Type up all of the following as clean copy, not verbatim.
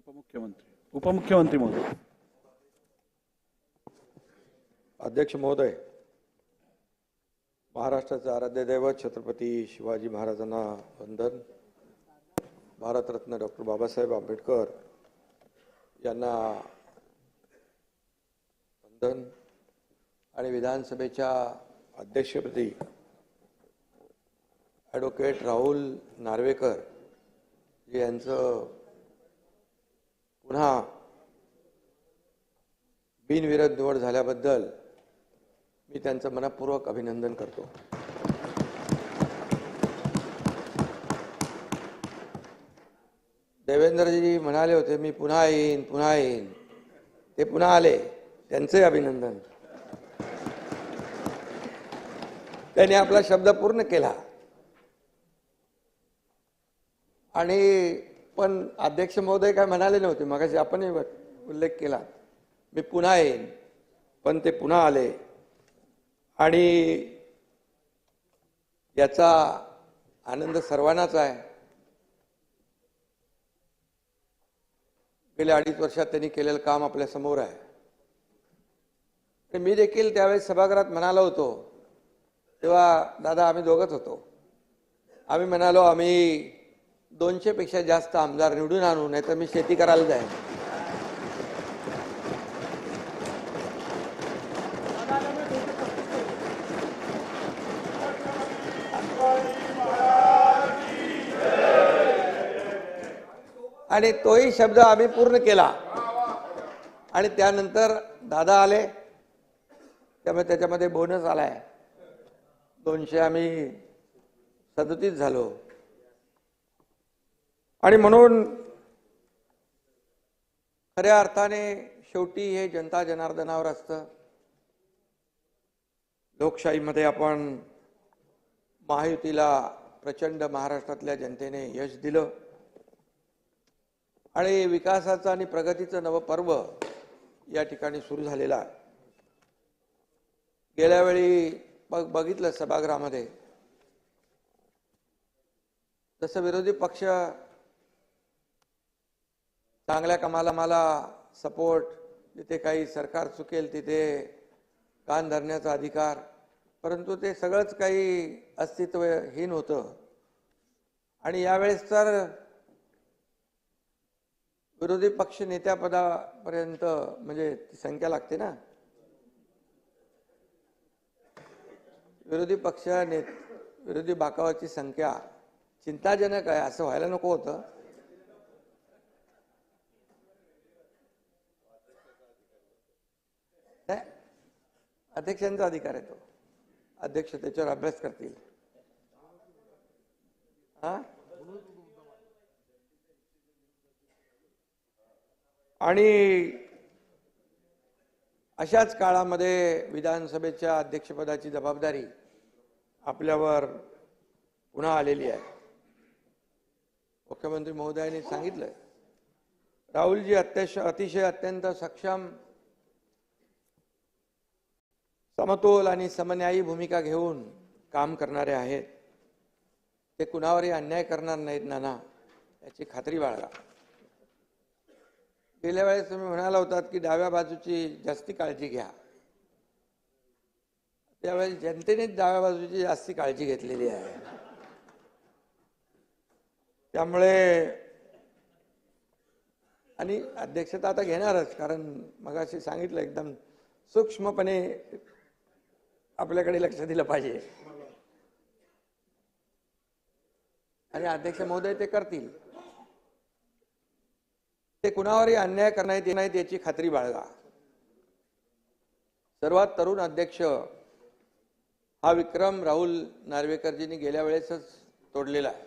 उपमुख्यमंत्री महोदय. अध्यक्ष महोदय, महाराष्ट्राचे आराध्य दैवत छत्रपती शिवाजी महाराजांना वंदन. भारतरत्न डॉक्टर बाबासाहेब आंबेडकर यांना वंदन. आणि विधानसभेच्या अध्यक्षपदी ॲडव्होकेट राहुल नार्वेकर यांचं पुन्हा बिनविरोध निवड झाल्याबद्दल मी त्यांचं मनपूर्वक अभिनंदन करतो. देवेंद्रजी म्हणाले होते मी पुन्हा येईन. ते पुन्हा आले, त्यांचे अभिनंदन. त्यांनी आपला शब्द पूर्ण केला. आणि पण अध्यक्ष महोदय काय म्हणाले नव्हते, मगाशी आपणही उल्लेख केला मी पुन्हा येईन, पण ते पुन्हा आले. आणि याचा आनंद सर्वांनाच आहे. गेल्या 2.5 वर्षात त्यांनी केलेलं काम आपल्या समोर आहे. मी देखील त्यावेळेस सभागृहात म्हणालो होतो, तेव्हा दादा आम्ही दोघंच होतो. आम्ही म्हणालो आम्ही 200 पेक्षा जास्त आमदार निवडून आणू, नाही तर मी शेती करायला जाईन. आणि तोही शब्द आम्ही पूर्ण केला. आणि त्यानंतर दादा आले, त्यामुळे त्याच्यामध्ये बोनस आलाय. 200 आम्ही 37 झालो. आणि म्हणून खऱ्या अर्थाने शेवटी हे जनता जनार्दनावर असतं. लोकशाहीमध्ये आपण महायुतीला प्रचंड महाराष्ट्रातल्या जनतेने यश दिलं. आणि विकासाचं आणि प्रगतीचं नवं पर्व या ठिकाणी सुरू झालेलं आहे. गेल्या वेळी बघितलं सभागृहामध्ये जसं विरोधी पक्ष चांगल्या कामाला मला सपोर्ट, जिथे काही सरकार चुकेल तिथे कान धरण्याचा अधिकार, परंतु ते सगळंच काही अस्तित्वहीन होतं. आणि यावेळेस तर विरोधी पक्ष नेत्यापदापर्यंत म्हणजे ती संख्या लागते ना. विरोधी बाकावाची संख्या चिंताजनक आहे. असं व्हायला नको होतं. अध्यक्षांचा अधिकार आहे तो. अध्यक्ष त्याच्यावर अभ्यास करतील. आणि अशाच काळामध्ये विधानसभेच्या अध्यक्षपदाची जबाबदारी आपल्यावर पुन्हा आलेली आहे. मुख्यमंत्री महोदयांनी सांगितलं राहुलजी अतिशय अत्यंत सक्षम, समतोल आणि समन्यायी भूमिका घेऊन काम करणारे आहेत. ते कुणावरही अन्याय करणार नाहीत नाना, याची खात्री बाळगा. गेल्या वेळेस तुम्ही म्हणाला होतात की डाव्या बाजूची जास्ती काळजी घ्या. त्यावेळेस जनतेनेच डाव्या बाजूची जास्ती काळजी घेतलेली आहे. त्यामुळे आणि अध्यक्षता आता घेणारच, कारण मगाशी सांगितलं एकदम सूक्ष्मपणे आपल्याकडे लक्ष दिलं पाहिजे. आणि अध्यक्ष महोदय ते करतील. ते कुणावरही अन्याय करण्यात येत नाहीत याची खात्री बाळगा. सर्वात तरुण अध्यक्ष हा विक्रम राहुल नार्वेकरजींनी गेल्या वेळेसच तोडलेला आहे.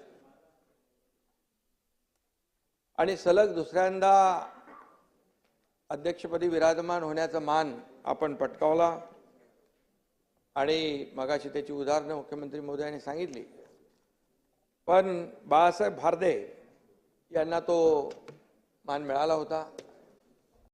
आणि सलग दुसऱ्यांदा अध्यक्षपदी विराजमान होण्याचा मान आपण पटकावला. आणि मगाशी त्याची उदाहरणं मुख्यमंत्री महोदयांनी सांगितली. पण बाळासाहेब भारदे यांना तो मान मिळाला होता.